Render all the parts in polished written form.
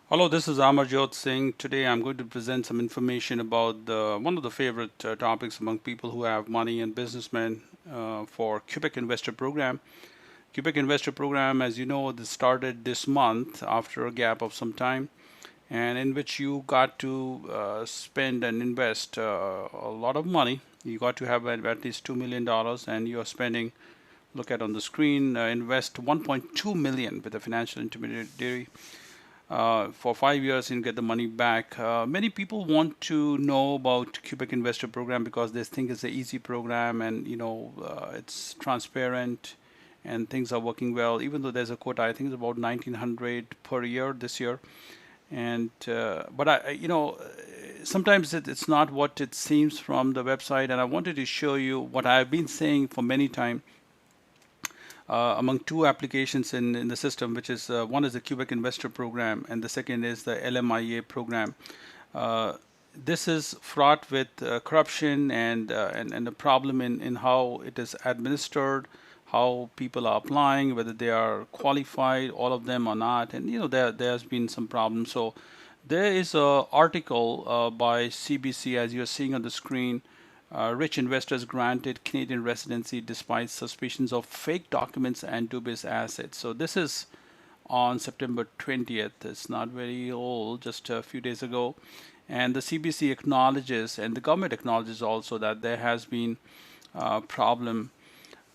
Hello, this is Amarjot Singh. Today I'm going to present some information about one of the favorite topics among people who have money and businessmen for Quebec Investor Program. Quebec Investor Program, as you know, this started this month after a gap of some time, and in which you got to spend and invest a lot of money. You got to have at least $2 million, and you are spending. Look at on the screen. Invest 1.2 million with a financial intermediary for 5 years and get the money back. Many people want to know about Quebec Investor Program because they think it's an easy program and it's transparent and things are working well. Even though there's a quota, I think it's about 1,900 per year this year. And but sometimes it's not what it seems from the website. And I wanted to show you what I've been saying for many time among two applications in the system, which is one is the Quebec Investor Program and the second is the LMIA program. Uh, this is fraught with corruption and a problem in how it is administered, how people are applying, whether they are qualified, all of them or not, and there's been some problems. So there is a article by CBC, as you're seeing on the screen. Rich investors granted Canadian residency despite suspicions of fake documents and dubious assets. So this is on September 20th. It's not very old, just a few days ago. And the CBC acknowledges, and the government acknowledges also, that there has been a problem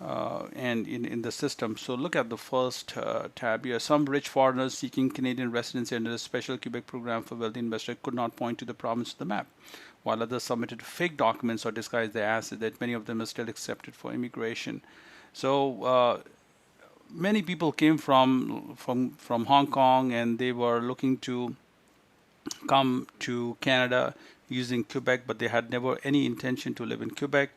and in the system. So look at the first tab here. Some rich foreigners seeking Canadian residency under the special Quebec program for wealthy investors could not point to the province of the map, while others submitted fake documents or disguised their assets, that many of them are still accepted for immigration. So many people came from Hong Kong and they were looking to come to Canada using Quebec, but they had never any intention to live in Quebec.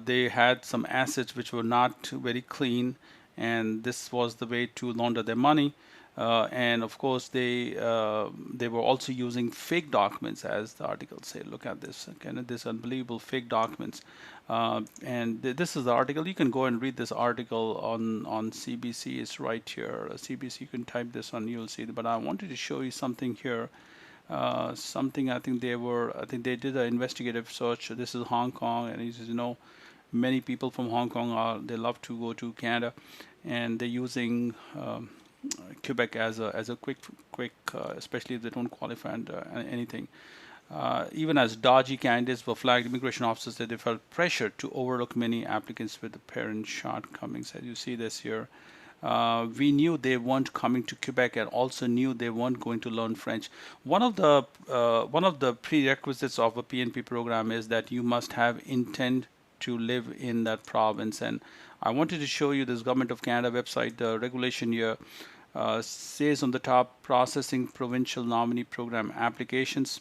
They had some assets which were not very clean, and this was the way to launder their money. And of course, they were also using fake documents, as the article say. Look at this, kind of this unbelievable fake documents. And this is the article. You can go and read this article on CBC. It's right here. CBC. You can type this on. You'll see it. But I wanted to show you something here. Something I think they did an investigative search. This is Hong Kong, and many people from Hong Kong they love to go to Canada, and they're using Quebec as a quick, especially if they don't qualify under anything. Even as dodgy candidates were flagged, immigration officers said they felt pressure to overlook many applicants with apparent shortcomings. As you see this here, we knew they weren't coming to Quebec and also knew they weren't going to learn French. One of the prerequisites of a PNP program is that you must have intent to live in that province. And I wanted to show you this Government of Canada website. The regulation here says on the top, processing provincial nominee program applications.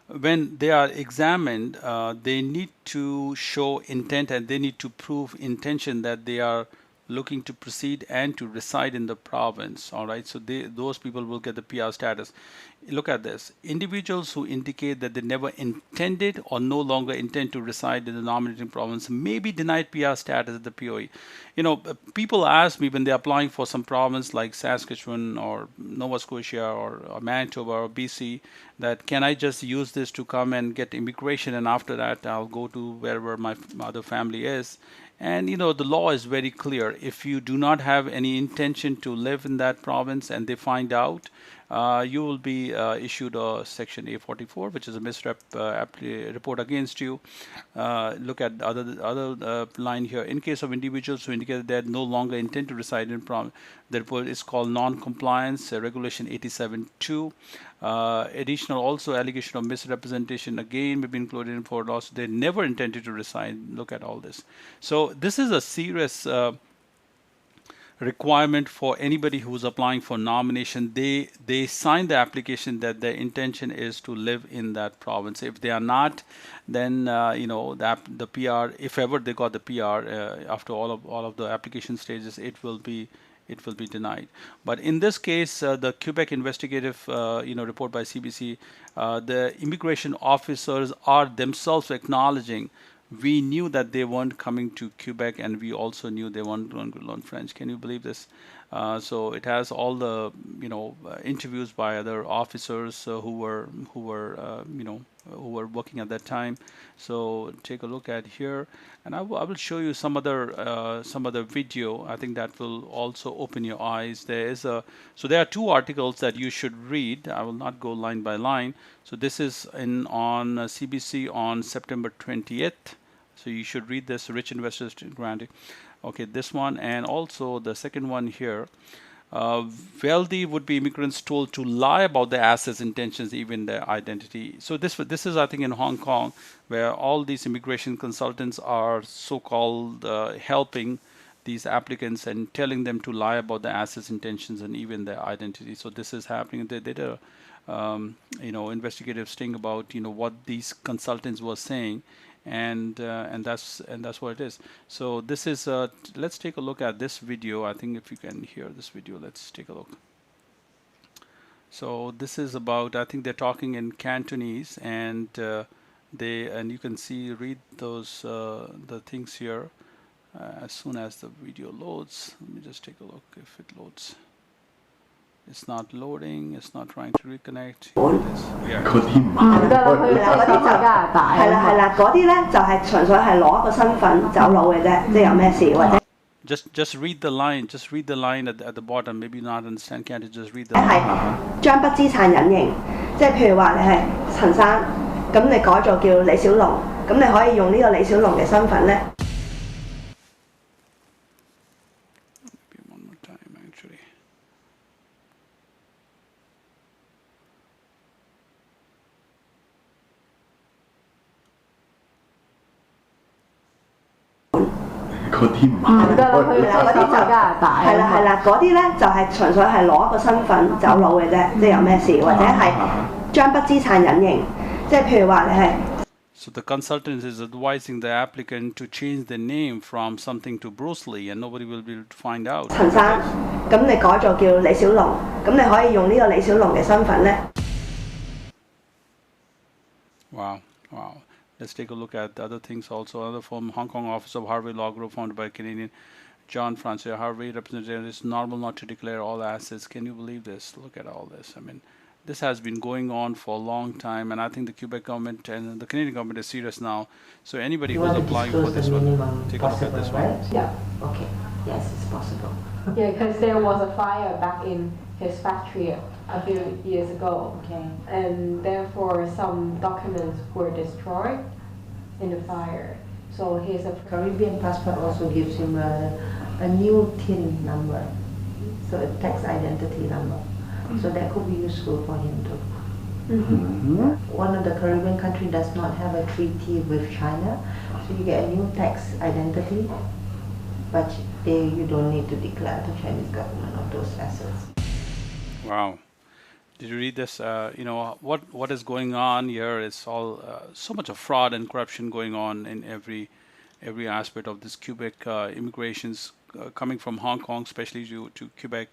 When they are examined, they need to show intent and they need to prove intention that they are looking to proceed and to reside in the province. All right, so those people will get the PR status. Look at this. Individuals who indicate that they never intended or no longer intend to reside in the nominating province may be denied PR status at the POE. People ask me when they're applying for some province like Saskatchewan or Nova Scotia or Manitoba or BC, that can I just use this to come and get immigration, and after that I'll go to wherever my other family is. And the law is very clear. If you do not have any intention to live in that province and they find out, you will be issued a Section A44, which is a misrep report against you. Look at other line here. In case of individuals who indicate that they no longer intend to reside in province, the report is called non-compliance, Regulation 87.2. Additional also allegation of misrepresentation again may be included in for loss. They never intended to reside. Look at all this. So this is a serious requirement for anybody who's applying for nomination. They sign the application that their intention is to live in that province. If they are not, then the PR, if ever they got the PR after all of the application stages, it will be denied. But in this case, the Quebec investigative report by CBC, the immigration officers are themselves acknowledging we knew that they weren't coming to Quebec, and we also knew they weren't going to learn French. Can you believe this? So it has all the interviews by other officers who were working at that time. So take a look at here, and I will show you some other video. I think that will also open your eyes. So there are two articles that you should read. I will not go line by line. So this is on CBC on September 20th. So you should read this, Rich Investors Granted. Okay, this one, and also the second one here. Wealthy would-be immigrants told to lie about their assets, intentions, even their identity. So this is, I think, in Hong Kong, where all these immigration consultants are so-called helping these applicants and telling them to lie about their assets, intentions, and even their identity. So this is happening. They did a investigative sting about what these consultants were saying, and that's what it is. So this is let's take a look at this video. I think if you can hear this video, let's take a look. So this is about, I think they're talking in Cantonese, and you can read those the things here as soon as the video loads. Let me just take a look if it loads. It's not loading. It's not trying to reconnect. Yeah. 嗰啲唔係啦，係啦，嗰啲咧就係純粹係攞一個身份走佬嘅啫，即係有咩事或者。Just read the line. Just read the line at the bottom. Maybe not understand. Can't you just read the line? 係將筆資產隱形，即係譬如話你係陳生，咁你改做叫李小龍，咁你可以用呢個李小龍嘅身份咧。One more time, actually.嗰啲唔係啦，嗰啲就係啦，嗰啲咧就係純粹係攞一個身份走佬嘅啫，即係有咩事或者係將筆資產隱形，即係譬如話你係。So the consultant is advising the applicant to change the name from something to Bruce Lee, and nobody will be able to find out. 陳生，咁你改做叫李小龍，咁你可以用呢個李小龍嘅身份咧。Wow. Let's take a look at the other things also. Another from Hong Kong office of Harvey Law Group, founded by Canadian John Francis Harvey, representative. It's normal not to declare all assets. Can you believe this? Look at all this. I mean, this has been going on for a long time, and I think the Quebec government and the Canadian government is serious now. So anybody who's applying for this one, take a look at this one. Right? Yeah. Okay. Yes, it's possible. Yeah, because there was a fire back in his factory a few years ago. Okay. And therefore some documents were destroyed in the fire. So his Caribbean passport also gives him a new TIN number, so a tax identity number. So that could be useful for him too. One of the Caribbean countries does not have a treaty with China, so you get a new tax identity, but you don't need to declare to Chinese government of those assets. Wow. Did you read this? What is going on here is all so much of fraud and corruption going on in every aspect of this Quebec immigrations coming from Hong Kong, especially to Quebec.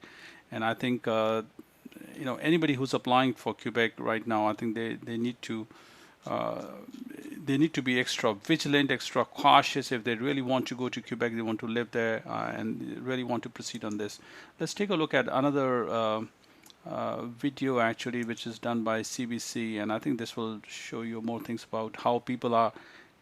And I think anybody who's applying for Quebec right now, I think they need to be extra vigilant, extra cautious if they really want to go to Quebec, they want to live there, and really want to proceed on this. Let's take a look at another video actually, which is done by CBC, and I think this will show you more things about how people are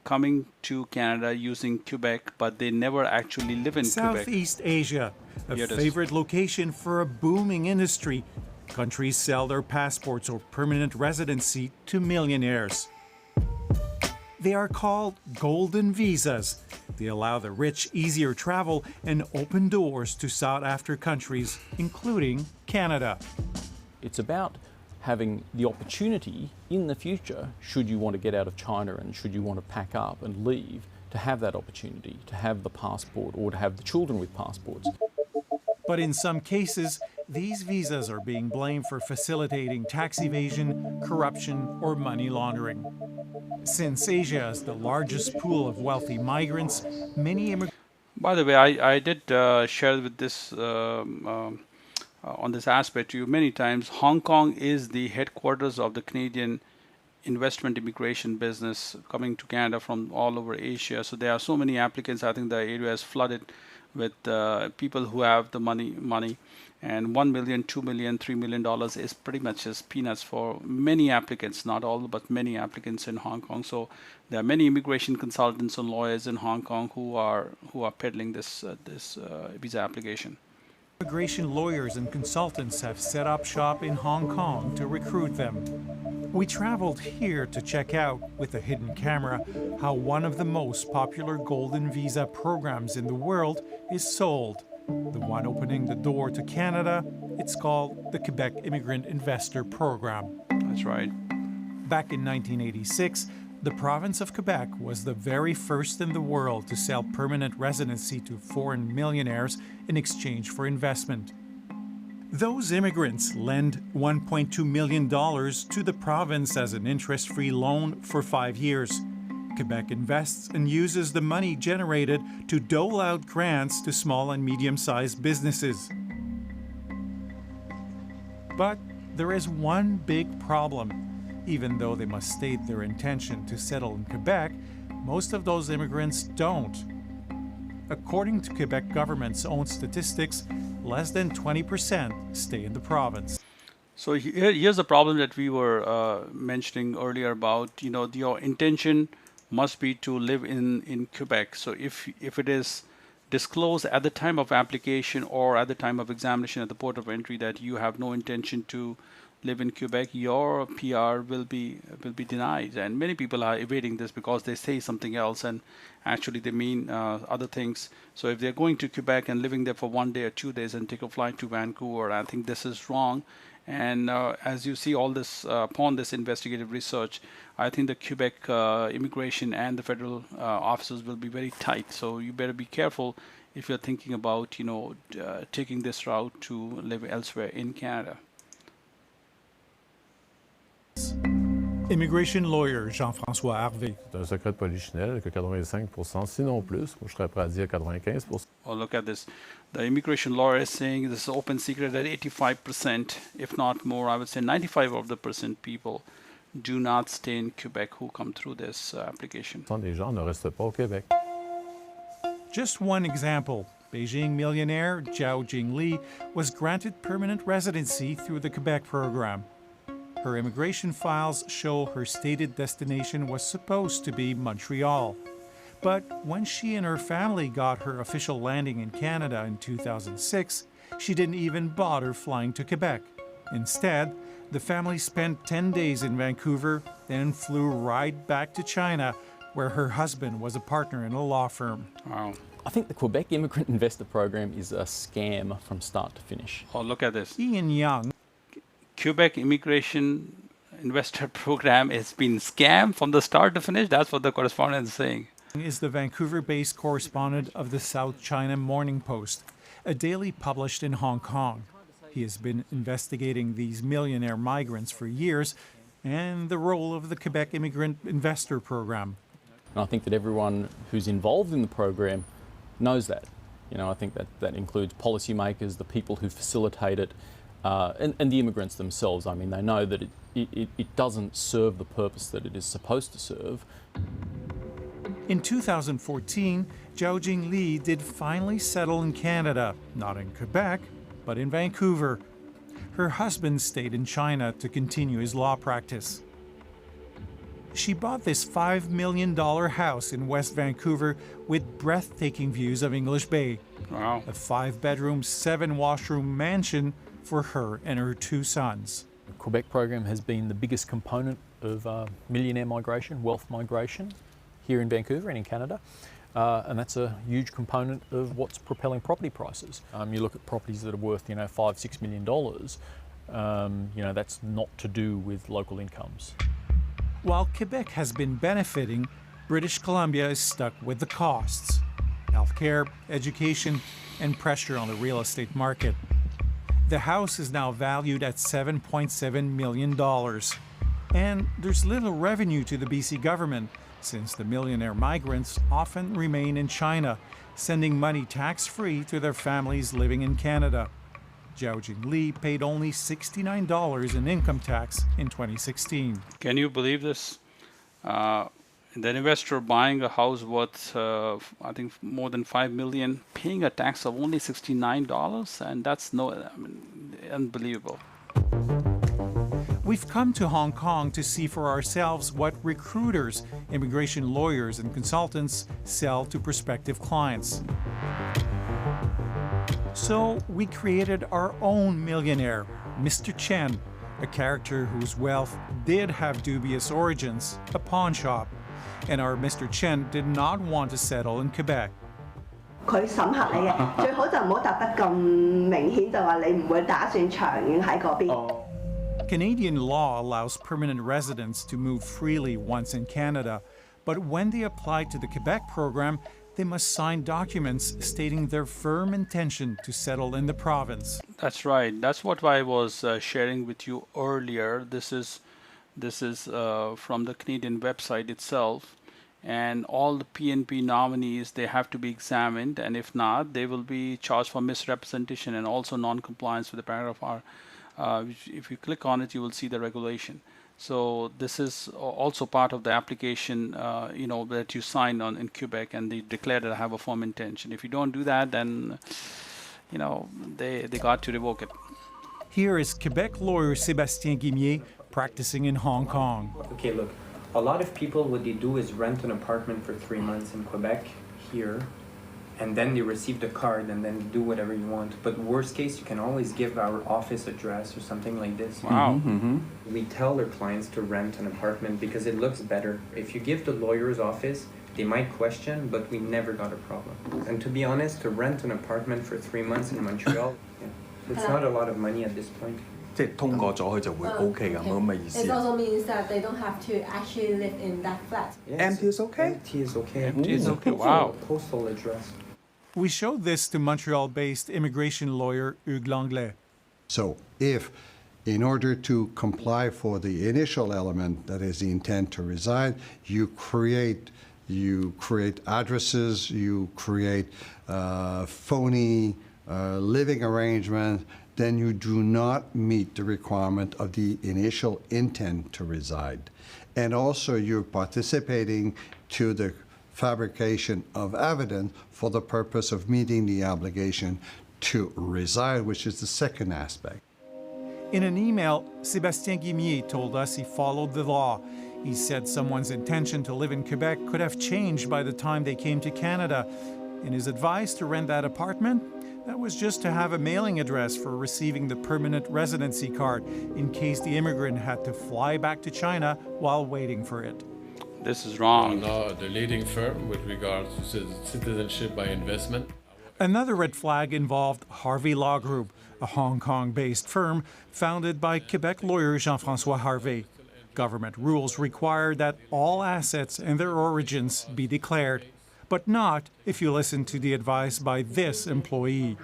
coming to Canada using Quebec, but they never actually live in Quebec. Southeast Asia, a favorite location for a booming industry. Countries sell their passports or permanent residency to millionaires. They are called golden visas. They allow the rich easier travel and open doors to sought-after countries, including Canada. It's about having the opportunity in the future, should you want to get out of China and should you want to pack up and leave, to have that opportunity, to have the passport or to have the children with passports. But in some cases, these visas are being blamed for facilitating tax evasion, corruption, or money laundering. Since Asia is the largest pool of wealthy migrants, many immigrants... By the way, I did share with this on this aspect to you many times. Hong Kong is the headquarters of the Canadian investment immigration business coming to Canada from all over Asia. So there are so many applicants. I think the area is flooded with people who have the money. And $1 million, $2 million, $3 million is pretty much just peanuts for many applicants, not all, but many applicants in Hong Kong. So there are many immigration consultants and lawyers in Hong Kong who are peddling this visa application. Immigration lawyers and consultants have set up shop in Hong Kong to recruit them. We traveled here to check out, with a hidden camera, how one of the most popular golden visa programs in the world is sold. The one opening the door to Canada, it's called the Quebec Immigrant Investor Program. That's right. Back in 1986, the province of Quebec was the very first in the world to sell permanent residency to foreign millionaires in exchange for investment. Those immigrants lend $1.2 million to the province as an interest-free loan for 5 years. Quebec invests and uses the money generated to dole out grants to small and medium-sized businesses. But there is one big problem. Even though they must state their intention to settle in Quebec, most of those immigrants don't. According to Quebec government's own statistics, less than 20% stay in the province. So here's the problem that we were mentioning earlier about, your intention must be to live in Quebec. So if it is disclosed at the time of application or at the time of examination at the port of entry that you have no intention to live in Quebec, your PR will be denied. And many people are evading this because they say something else and actually they mean other things. So if they're going to Quebec and living there for 1 day or 2 days and take a flight to Vancouver, I think this is wrong. And as you see all this upon this investigative research, I think the Quebec immigration and the federal officers will be very tight. So you better be careful if you're thinking about taking this route to live elsewhere in Canada. Immigration lawyer Jean-François Harvey. C'est un secret de polichinelle que 85%, sinon plus, moi je serais prêt à dire 95%. Oh, look at this. The immigration lawyer is saying this is open secret that 85%, if not more, I would say 95% people do not stay in Quebec who come through this application. Les gens ne restent pas au Québec. Just one example. Beijing millionaire Zhao Jingli was granted permanent residency through the Quebec program. Her immigration files show her stated destination was supposed to be Montreal. But when she and her family got her official landing in Canada in 2006, she didn't even bother flying to Quebec. Instead, the family spent 10 days in Vancouver, then flew right back to China, where her husband was a partner in a law firm. Wow. I think the Quebec Immigrant Investor Program is a scam from start to finish. Oh, look at this. Ian Young, Quebec Immigration Investor Program has been scammed from the start to finish. That's what the correspondent is saying. is the Vancouver-based correspondent of the South China Morning Post, a daily published in Hong Kong. He has been investigating these millionaire migrants for years and the role of the Quebec Immigrant Investor Program. And I think that everyone who's involved in the program knows that. I think that includes policymakers, the people who facilitate it, and the immigrants themselves. I mean, they know that it doesn't serve the purpose that it is supposed to serve. In 2014, Zhao Jingli did finally settle in Canada, not in Quebec, but in Vancouver. Her husband stayed in China to continue his law practice. She bought this $5 million house in West Vancouver with breathtaking views of English Bay. Wow. A 5-bedroom, 7-washroom mansion for her and her 2 sons. The Quebec program has been the biggest component of millionaire migration, wealth migration here in Vancouver and in Canada. And that's a huge component of what's propelling property prices. You look at properties that are worth, $5-6 million. That's not to do with local incomes. While Quebec has been benefiting, British Columbia is stuck with the costs: healthcare, education, and pressure on the real estate market. The house is now valued at $7.7 million. And there's little revenue to the BC government, since the millionaire migrants often remain in China, sending money tax-free to their families living in Canada. Zhao Jingli paid only $69 in income tax in 2016. Can you believe this? The investor buying a house worth, I think, more than $5 million, paying a tax of only $69, and that's unbelievable. We've come to Hong Kong to see for ourselves what recruiters, immigration lawyers, and consultants sell to prospective clients. So we created our own millionaire, Mr. Chen, a character whose wealth did have dubious origins, a pawn shop. And our Mr. Chen did not want to settle in Quebec. 佢審核你嘅，最好就唔好答得咁明顯，就話你唔會打算長遠喺嗰邊。Canadian law allows permanent residents to move freely once in Canada, but when they apply to the Quebec program, they must sign documents stating their firm intention to settle in the province. That's right. That's what I was sharing with you earlier. This is from the Canadian website itself, and all the PNP nominees, they have to be examined, and if not, they will be charged for misrepresentation and also non-compliance with the paragraph R. If you click on it, you will see the regulation. So this is also part of the application, that you sign on in Quebec, and they declare that I have a firm intention. If you don't do that, then they got to revoke it. Here is Quebec lawyer Sébastien Guimier practicing in Hong Kong. Okay, look, a lot of people, what they do is rent an apartment for 3 months in Quebec here, and then they receive the card and then do whatever you want. But worst case, you can always give our office address or something like this. Wow. We tell our clients to rent an apartment because it looks better. If you give the lawyer's office, they might question, but we never got a problem. And to be honest, to rent an apartment for 3 months in Montreal, it's not a lot of money at this point. 即係通過咗佢就會 OK 咁嘅意思。It also means that they don't have to actually live in that flat. Empty is okay? Empty is okay. Empty is okay. Wow. Postal address. We showed this to Montreal-based immigration lawyer Hugues Langlais. So if, in order to comply for the initial element, that is the intent to reside, you create addresses, you create phony living arrangements, then you do not meet the requirement of the initial intent to reside. And also you're participating to the fabrication of evidence for the purpose of meeting the obligation to reside, which is the second aspect. In an email, Sébastien Guimier told us he followed the law. He said someone's intention to live in Quebec could have changed by the time they came to Canada. In his advice to rent that apartment, that was just to have a mailing address for receiving the permanent residency card in case the immigrant had to fly back to China while waiting for it. This is wrong. The leading firm with regards to citizenship by investment. Another red flag involved Harvey Law Group, a Hong Kong-based firm founded by Quebec lawyer Jean-François Harvey. Government rules require that all assets and their origins be declared, but not if you listen to the advice by this employee.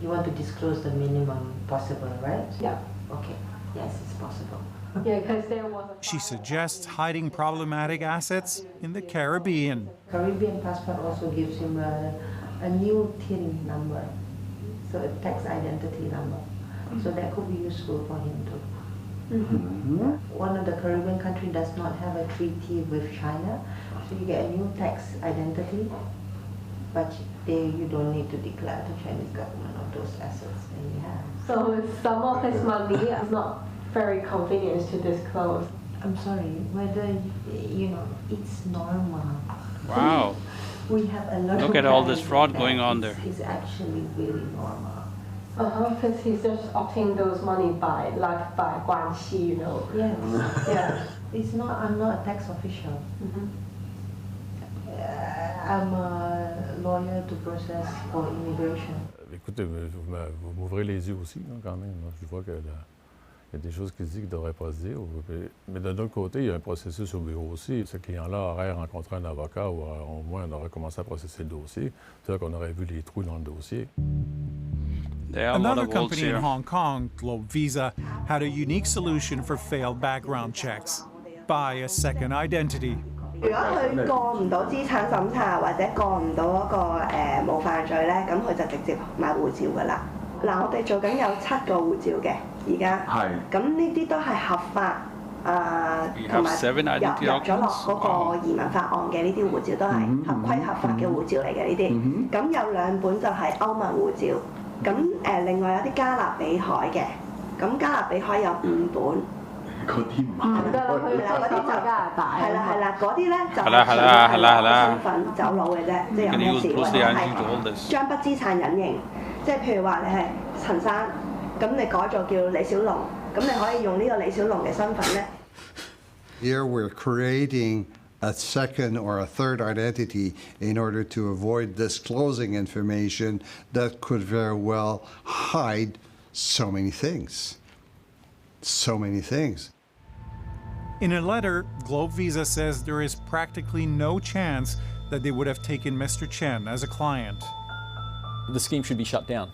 You want to disclose the minimum possible, right? Yeah. Okay. Yes, it's possible. Yeah, because there was She suggests hiding problematic assets in the Caribbean. Caribbean passport also gives him a new TIN number, so a tax identity number. So that could be useful for him too. One of the Caribbean countries does not have a treaty with China, so you get a new tax identity, but you don't need to declare to Chinese government of those assets that you have. So some of his money is not very convenient to disclose. I'm sorry, whether, it's normal. Wow. We have a lot Look of at all this times fraud that going on there. It's actually really normal. Because he's just obtaining those money by 关系, Yes. Yeah. I'm not a tax official. I'm a lawyer to process for immigration. Écoutez, vous m'ouvrez les yeux aussi, quand même. Je vois qu'il y a des choses qui se disent qu'il ne devraient pas se dire. Mais d'un autre côté, il y a un processus au bureau aussi. Ce client-là aurait rencontré un avocat ou au moins on aurait commencé à processer le dossier. C'est-à-dire qu'on aurait vu les trous dans le dossier. Another company in Hong Kong, Globe Visa, had a unique solution for failed background checks. Buy a second identity. 如果佢過唔到資產審查或者過唔到嗰個冇犯罪咧，咁佢就直接買護照㗎啦。嗱，我哋做緊有7個護照嘅，而家，咁呢啲都係合法同埋 seven 入 identity 咗落 documents. 嗰個移民法案嘅呢啲護照都係合規合法嘅護照嚟嘅呢啲。咁有2本就係歐盟護照，咁另外有啲加勒比海嘅，咁加勒比海有5本。嗰啲唔唔得啦，佢哋嗰啲就加拿大。係啦，嗰啲咧就係啦身份走佬嘅啫，即係有咩事或者係將筆資產隱形，即係譬如話你係陳生，咁你改咗叫李小龍，咁你可以用呢個李小龍嘅身份咧。Here we're creating a second or a third identity in order to avoid disclosing information that could very well hide so many things. So many things. In a letter, Globe Visa says there is practically no chance that they would have taken Mr. Chen as a client. The scheme should be shut down.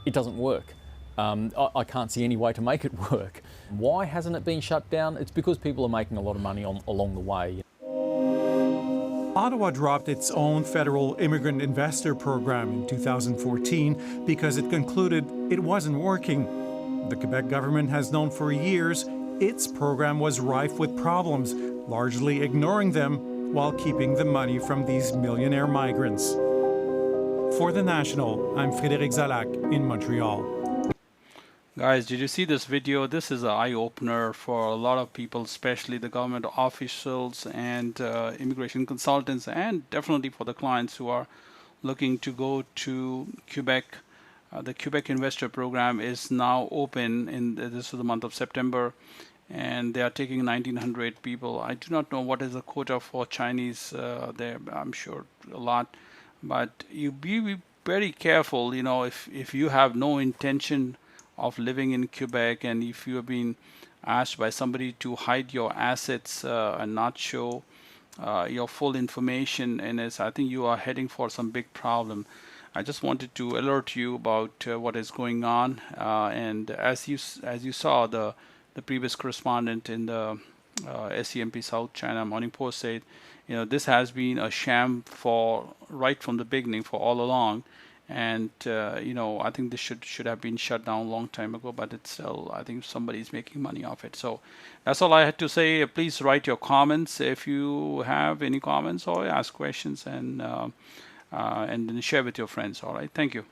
It doesn't work. I can't see any way to make it work. Why hasn't it been shut down? It's because people are making a lot of money along the way. Ottawa dropped its own federal immigrant investor program in 2014 because it concluded it wasn't working. The Quebec government has known for years its program was rife with problems, largely ignoring them while keeping the money from these millionaire migrants. For The National, I'm Frédéric Zalac in Montreal. Guys, did you see this video? This is an eye-opener for a lot of people, especially the government officials and immigration consultants, and definitely for the clients who are looking to go to Quebec. The Quebec Investor Program is now open this is the month of September, and they are taking 1,900 people. I do not know what is the quota for Chinese there. I'm sure a lot, but you be very careful. You know, if you have no intention of living in Quebec, and if you have been asked by somebody to hide your assets and not show your full information, and I think you are heading for some big problem. I just wanted to alert you about what is going on, and as you saw, the previous correspondent in the SCMP South China Morning Post said, you know, this has been a sham for right from the beginning, for all along, and you know, I think this should have been shut down a long time ago, but it's still, I think somebody's making money off it. So that's all I had to say. Please write your comments if you have any comments, or ask questions, and then share with your friends. All right, thank you.